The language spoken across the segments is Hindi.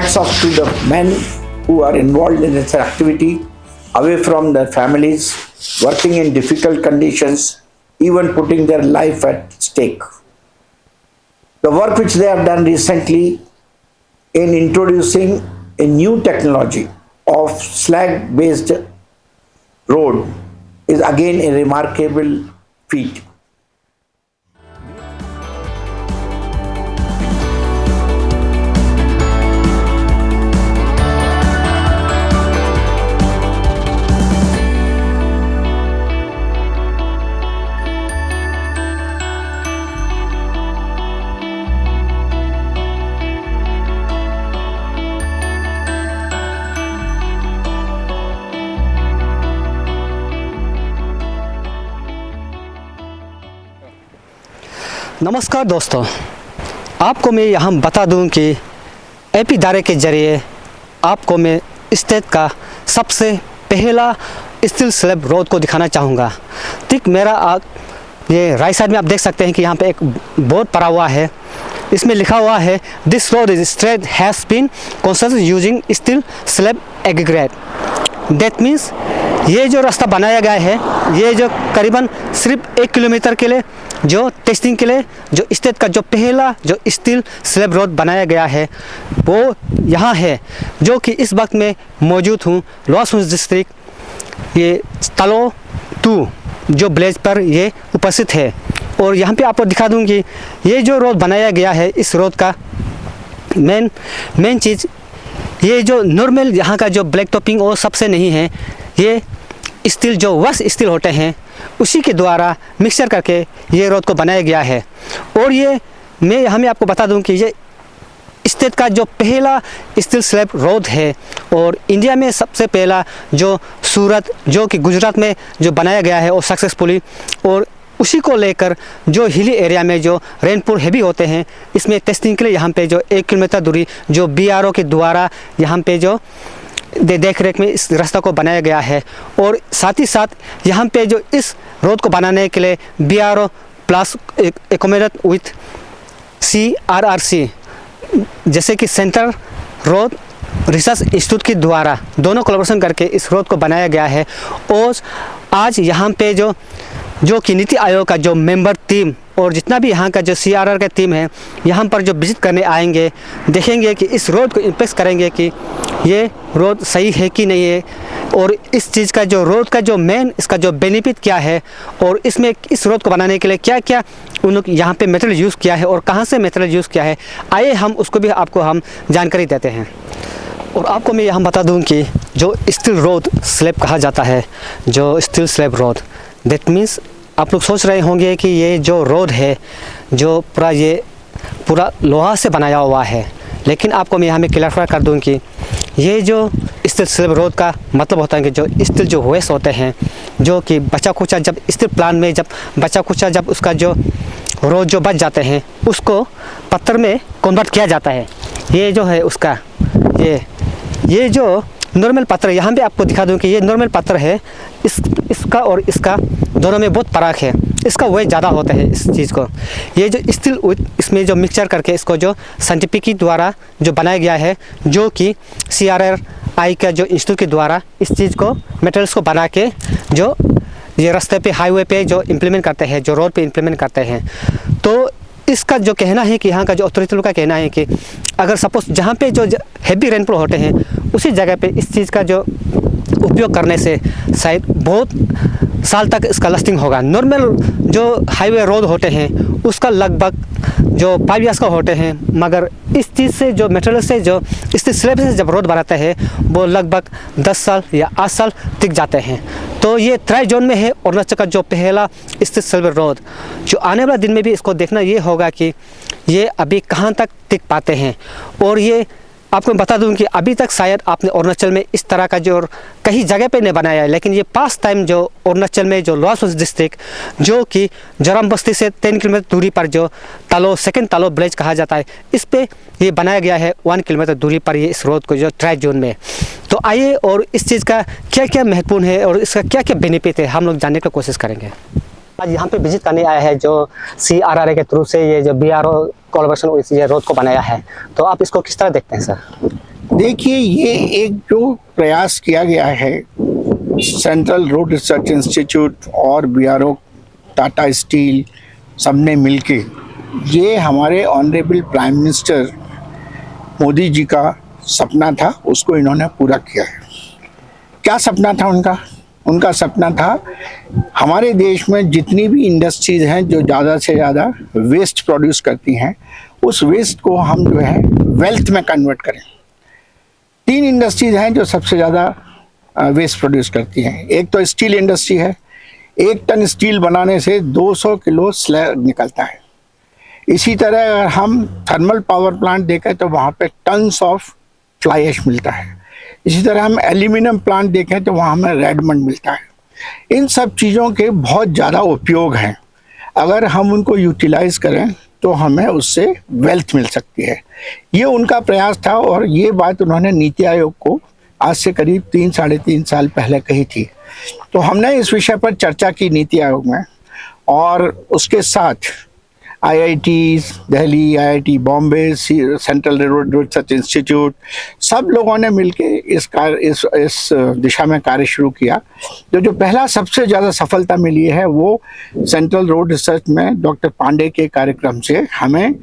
hats off to the men who are involved in this activity, away from their families, working in difficult conditions, even putting their life at stake. The work which they have done recently in introducing a new technology of slag-based road is again a remarkable feat. नमस्कार दोस्तों, आपको मैं यहाँ बता दूं कि एपी दायरे के ज़रिए आपको मैं स्टेट का सबसे पहला स्टील स्लैब रोड को दिखाना चाहूँगा। ठीक मेरा ये राइट साइड में आप देख सकते हैं कि यहाँ पे एक बोर्ड पड़ा हुआ है। इसमें लिखा हुआ है this road is straight has been constructed using steel slab aggregate. That means ये जो रास्ता बनाया गया है, ये जो करीबन सिर्फ 1 किलोमीटर के लिए जो टेस्टिंग के लिए जो स्टेट का जो पहला जो स्टील स्लैब रोड बनाया गया है वो यहाँ है, जो कि इस वक्त में मौजूद हूँ लॉस एंजल्स डिस्ट्रिक्ट ये तालो 2 जो विलेज पर ये उपस्थित है। और यहाँ पे आपको दिखा दूँ कि ये जो रोड बनाया गया है, इस रोड का मेन चीज़ ये जो नॉर्मल यहाँ का जो ब्लैक टॉपिंग और सबसे नहीं है, ये स्टील जो वर्स स्टील होते हैं उसी के द्वारा मिक्सचर करके ये रोड को बनाया गया है। और ये मैं यहाँ में आपको बता दूं कि ये स्टेट का जो पहला स्टील स्लैब रोड है और इंडिया में सबसे पहला जो सूरत जो कि गुजरात में जो बनाया गया है और सक्सेसफुली, और उसी को लेकर जो हिली एरिया में जो रेनफॉल हैवी होते हैं इसमें टेस्टिंग के लिए यहाँ पे जो 1 किलोमीटर दूरी जो BRO के द्वारा यहाँ पे जो देख रेख में इस रास्ता को बनाया गया है। और साथ ही साथ यहाँ पे जो इस रोड को बनाने के लिए BRO plus accommodate with CRRC जैसे कि सेंट्रल रोड रिसर्च इंस्टीट्यूट के द्वारा दोनों कोलैबोरेशन करके इस रोड को बनाया गया है। और आज यहाँ पे जो कि नीति आयोग का जो मेंबर टीम और जितना भी यहाँ का जो CRR का टीम है यहाँ पर जो विजिट करने आएंगे, देखेंगे कि इस रोड को इंस्पेक्ट करेंगे कि ये रोड सही है कि नहीं है, और इस चीज़ का जो रोड का जो मेन इसका जो बेनिफिट क्या है, और इसमें इस रोड को बनाने के लिए क्या क्या उन लोग यहाँ पे मटेरियल यूज़ किया है और कहाँ से मटेरियल यूज़ किया है, आइए हम उसको भी आपको हम जानकारी देते हैं। और आपको मैं यहाँ बता दूँ कि जो स्टील रोड स्लैब कहा जाता है, जो steel slab road, that means आप लोग सोच रहे होंगे कि ये जो रोड है जो पूरा लोहा से बनाया हुआ है, लेकिन आपको मैं यहाँ में क्लियर कर दूँ कि ये जो स्टील स्लैब रोड का मतलब होता है कि जो स्टील जो वेस्ट होते हैं जो कि बचा खुचा जब स्टील प्लांट में जब बचा खुचा जब उसका जो रोड जो बच जाते हैं उसको पत्थर में कन्वर्ट किया जाता है। ये जो है उसका ये जो नॉर्मल पत्थर यहाँ पे आपको दिखा दूँ कि ये नॉर्मल पत्थर है, इसका और इसका दोनों में बहुत फर्क है। इसका वेट ज़्यादा होता है इस चीज़ को। ये जो स्टील इसमें जो मिक्सचर करके इसको जो साइंटिफिक के द्वारा जो बनाया गया है, जो कि CRRI का जो इंस्टीट्यूट के द्वारा इस चीज़ को मटेरियल्स को बना के जो ये रास्ते पे हाईवे पे जो इम्प्लीमेंट करते हैं, जो रोड पे इम्प्लीमेंट करते हैं। तो इसका जो कहना है कि यहाँ का जो अथॉरिटी लोग का कहना है कि अगर सपोज जहाँ पे जो हैवी रेनफॉल होते हैं उसी जगह पे इस चीज़ का जो उपयोग करने से शायद बहुत साल तक इसका लास्टिंग होगा। नॉर्मल जो हाईवे रोड होते हैं उसका लगभग जो 5 ईयर्स का होते हैं, मगर इस चीज़ से जो मटेरियल से जो इस स्लैब से जब रोड बनाते हैं वो लगभग 10 साल या 8 साल टिक जाते हैं। तो ये ट्राई जोन में है अरुणाचल का जो पहला स्टील स्लैब रोड, जो आने वाला दिन में भी इसको देखना ये होगा कि ये अभी कहाँ तक टिक पाते हैं। और ये आपको बता दूं कि अभी तक शायद आपने अरुणाचल में इस तरह का जो कहीं जगह पे नहीं बनाया है, लेकिन ये पास टाइम जो अरुणाचल में जो लॉस एंजल्स डिस्ट्रिक्ट जो कि जराम बस्ती से 10 किलोमीटर दूरी पर जो सेकेंड तालो विलेज कहा जाता है, इस पे ये बनाया गया है 1 किलोमीटर दूरी पर ये इस रोड को जो ट्राई जोन में। तो आइए और इस चीज़ का क्या क्या महत्वपूर्ण है और इसका क्या क्या बेनिफिट है हम लोग जानने की कोशिश करेंगे। आज यहाँ पे विजिट करने आया है जो CRRA के थ्रू से ये जो BRO कोलैबोरेशन ये रोड को बनाया है, तो आप इसको किस तरह देखते हैं सर? देखिए, ये एक जो प्रयास किया गया है सेंट्रल रोड रिसर्च इंस्टीट्यूट और बीआरओ, टाटा स्टील, सबने मिलके, ये हमारे honourable prime minister Modi ji का सपना था, उसको इन्होंने पूरा किया है। क्या सपना था उनका? उनका सपना था हमारे देश में जितनी भी इंडस्ट्रीज हैं जो ज़्यादा से ज़्यादा वेस्ट प्रोड्यूस करती हैं, उस वेस्ट को हम जो है वेल्थ में कन्वर्ट करें। 3 इंडस्ट्रीज हैं जो सबसे ज़्यादा वेस्ट प्रोड्यूस करती हैं। एक तो स्टील इंडस्ट्री है, 1 टन स्टील बनाने से 200 किलो स्लैग निकलता है। इसी तरह अगर हम थर्मल पावर प्लांट देखें तो वहाँ पे टन्स ऑफ फ्लाई ऐश मिलता है। इसी तरह हम एल्यूमिनियम प्लांट देखें तो वहाँ हमें रेडमंड मिलता है। इन सब चीज़ों के बहुत ज़्यादा उपयोग हैं। अगर हम उनको यूटिलाइज करें तो हमें उससे वेल्थ मिल सकती है। ये उनका प्रयास था और ये बात उन्होंने नीति आयोग को आज से करीब 3-3.5 साल पहले कही थी। तो हमने इस विषय पर चर्चा की नीति आयोग में, और उसके साथ IITs Delhi, IIT Bombay, central road research institute, सब लोगों ने मिलके इस दिशा में कार्य शुरू किया। जो पहला सबसे ज़्यादा सफलता मिली है वो सेंट्रल रोड रिसर्च में डॉक्टर पांडे के कार्यक्रम से हमें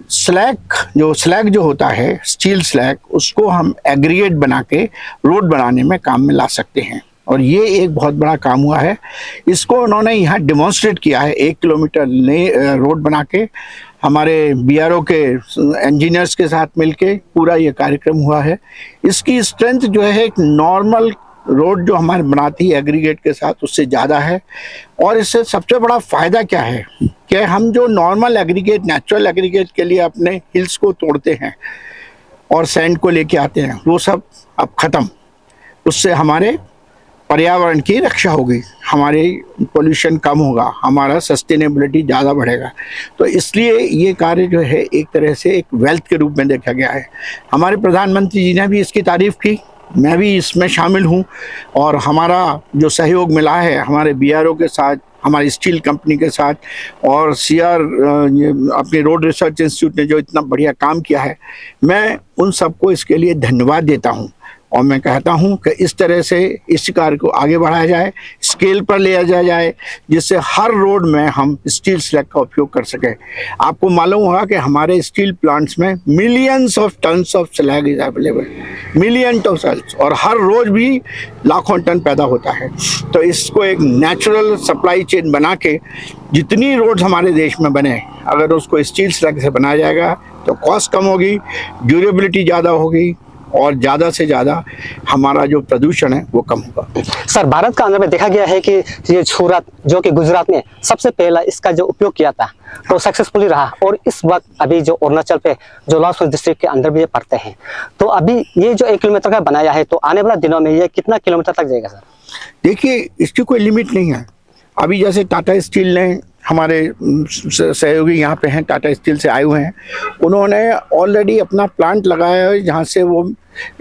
स्लैग जो होता है, स्टील स्लैग, उसको हम एग्रीगेट बना के रोड बनाने में काम में ला सकते हैं। और ये एक बहुत बड़ा काम हुआ है। इसको उन्होंने यहाँ डिमॉन्स्ट्रेट किया है। 1 किलोमीटर रोड बना के हमारे बीआरओ के इंजीनियर्स के साथ मिलके पूरा ये कार्यक्रम हुआ है। इसकी स्ट्रेंथ जो है एक नॉर्मल रोड जो हमारे बनाती है एग्रीगेट के साथ, उससे ज़्यादा है। और इससे सबसे बड़ा फ़ायदा क्या है कि हम जो नॉर्मल एग्रीगेट, नेचुरल एग्रीगेट के लिए अपने हिल्स को तोड़ते हैं और सैंड को लेके आते हैं, वो सब अब ख़त्म। उससे हमारे पर्यावरण की रक्षा होगी, हमारे पोल्यूशन कम होगा, हमारा सस्टेनेबिलिटी ज़्यादा बढ़ेगा। तो इसलिए ये कार्य जो है एक तरह से एक वेल्थ के रूप में देखा गया है। हमारे प्रधानमंत्री जी ने भी इसकी तारीफ़ की, मैं भी इसमें शामिल हूँ। और हमारा जो सहयोग मिला है हमारे बीआरओ के साथ, हमारी स्टील कंपनी के साथ, और अपने रोड रिसर्च इंस्टीट्यूट ने जो इतना बढ़िया काम किया है, मैं उन सबको इसके लिए धन्यवाद देता हूँ। और मैं कहता हूं कि इस तरह से इस कार्य को आगे बढ़ाया जाए, स्केल पर ले जाया जाए, जिससे हर रोड में हम स्टील स्लैग का उपयोग कर सकें। आपको मालूम होगा कि हमारे स्टील प्लांट्स में millions of tons of slag is available, million of tons, और हर रोज भी लाखों टन पैदा होता है। तो इसको एक नेचुरल सप्लाई चेन बना के जितनी रोड्स हमारे देश में बने, अगर उसको स्टील स्लैग से बनाया जाएगा तो कॉस्ट कम होगी, ड्यूरेबिलिटी ज़्यादा होगी, और ज़्यादा से ज़्यादा हमारा जो प्रदूषण है वो कम होगा। सर, भारत का अंदर में देखा गया है कि ये सूरत, जो कि गुजरात ने सबसे पहला इसका जो उपयोग किया था, तो सक्सेसफुली रहा। और इस वक्त अभी जो अरुणाचल पे जो लाहौल डिस्ट्रिक्ट के अंदर भी ये पड़ते हैं, तो अभी ये जो 1 किलोमीटर का बनाया है, तो आने वाले दिनों में ये कितना किलोमीटर तक जाएगा सर? देखिए, इसकी कोई लिमिट नहीं है। अभी जैसे टाटा स्टील ने, हमारे सहयोगी यहाँ पे हैं, टाटा स्टील से आए हुए हैं, उन्होंने ऑलरेडी अपना प्लांट लगाया है जहाँ से वो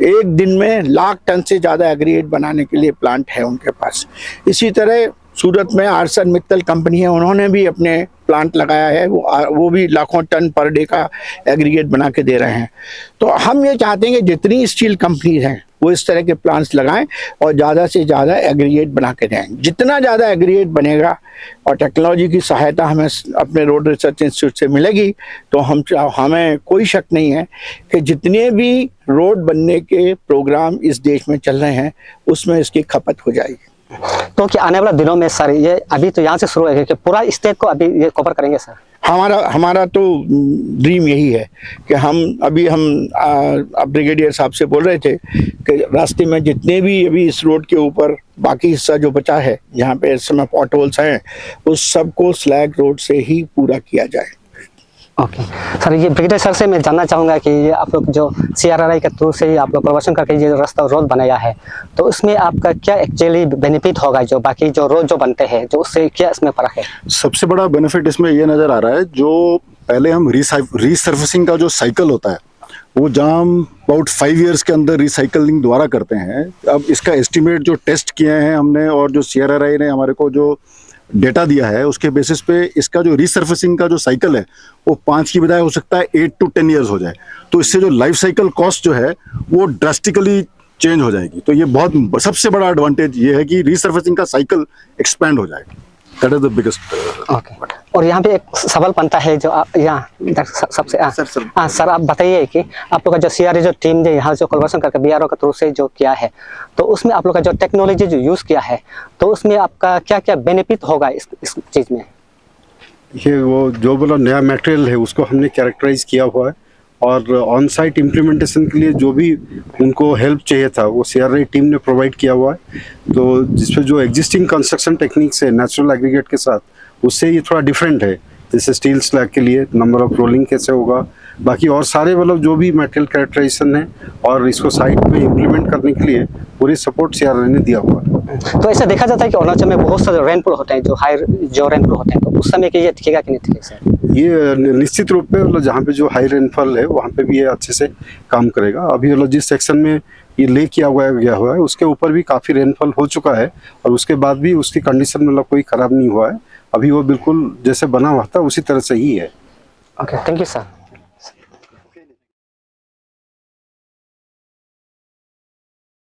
1 दिन में 1,00,000 टन से ज़्यादा एग्रीगेट बनाने के लिए प्लांट है उनके पास। इसी तरह सूरत में आर्सन मित्तल कंपनी है, उन्होंने भी अपने प्लांट लगाया है, वो भी लाखों टन पर डे का एग्रीगेट बना के दे रहे हैं। तो हम ये चाहते हैं कि जितनी स्टील कंपनीज हैं वो इस तरह के प्लांट्स लगाएं और ज़्यादा से ज़्यादा एग्रीगेट बना के दें। जितना ज़्यादा एग्रीगेट बनेगा और टेक्नोलॉजी की सहायता हमें अपने रोड रिसर्च इंस्टीट्यूट से मिलेगी, तो हमें कोई शक नहीं है कि जितने भी रोड बनने के प्रोग्राम इस देश में चल रहे हैं उसमें इसकी खपत हो जाएगी। तो क्या आने वाले दिनों में सर, ये अभी तो यहाँ से शुरू है कि पूरा स्टेट को अभी ये कवर करेंगे सर? हमारा तो ड्रीम यही है कि हम ब्रिगेडियर साहब से बोल रहे थे कि रास्ते में जितने भी अभी इस रोड के ऊपर बाकी हिस्सा जो बचा है, जहाँ पे इस समय पॉट होल्स हैं, उस सबको स्लैग रोड से ही पूरा किया जाए। ओके सर, ये ब्रिगेडियर सर से मैं जानना चाहूँगा कि ये आप लोग जो CRRI के थ्रू से ही आप लोग प्रमोशन करके ये रास्ता रोड बनाया है, तो उसमें आपका क्या एक्चुअली बेनिफिट होगा जो बाकी जो रोड जो बनते हैं, जो उससे क्या इसमें फर्क है? सबसे बड़ा बेनिफिट इसमें ये नज़र आ रहा है, जो पहले हम रीसर्फेसिंग का जो साइकिल होता है वो जहाँ हम अबाउट 5 ईयर्स के अंदर रिसाइकलिंग दोबारा करते हैं, अब इसका एस्टिमेट जो टेस्ट किए हैं हमने और जो CRRI ने हमारे को जो डेटा दिया है उसके बेसिस पे इसका जो रीसर्फेसिंग का जो साइकिल है वो 5 की बजाय हो सकता है 8 to 10 ईयर्स हो जाए। तो इससे जो लाइफ साइकिल कॉस्ट जो है वो ड्रास्टिकली चेंज हो जाएगी। तो ये बहुत सबसे बड़ा एडवांटेज ये है कि रीसर्फेसिंग का साइकिल एक्सपैंड हो जाएगा। That is the biggest. Okay. और यहाँ पे एक सवाल बनता है जो यहाँ सबसे सर आप बताइए कि आप लोग का जो CRA जो टीम ने यहाँ जो कोलैबोरेशन करके BRO के थ्रू से जो किया है, तो उसमें आप लोग का जो टेक्नोलॉजी जो यूज़ किया है, तो उसमें आपका क्या क्या बेनिफिट होगा इस चीज़ में? ये वो जो बोला नया मटेरियल है उसको हमने कैरेक्टराइज किया हुआ है और ऑन साइट इम्प्लीमेंटेशन के लिए जो भी उनको हेल्प चाहिए था वो CRA टीम ने प्रोवाइड किया हुआ है। तो जिसपे जो एग्जिस्टिंग कंस्ट्रक्शन टेक्निक्स है नेचुरल एग्रीगेट के साथ, उससे ये थोड़ा डिफरेंट है। जैसे स्टील स्लैग के लिए नंबर ऑफ रोलिंग कैसे होगा, बाकी और सारे मतलब जो भी मटेरियल कैरेक्टराइजेशन है और इसको साइट में इम्प्लीमेंट करने के लिए पूरी सपोर्ट CRA ने दिया हुआ है। तो ऐसा देखा जाता है कि अरुणाचल में बहुत सारे रेनफॉल होते हैं, जो हाई जो रेनफॉल होते हैं, तो उस समय के ये दिखेगा कि नहीं दिखेगा सर? ये निश्चित रूप में मतलब जहाँ पे जो हाई रेनफॉल है वहाँ पे भी ये अच्छे से काम करेगा। अभी मतलब जिस सेक्शन में ये ले किया गया हुआ है उसके ऊपर भी काफ़ी रेनफॉल हो चुका है और उसके बाद भी उसकी कंडीशन मतलब कोई ख़राब नहीं हुआ है। अभी वो बिल्कुल जैसे बना हुआ था उसी तरह से ही है। Okay, thank you sir.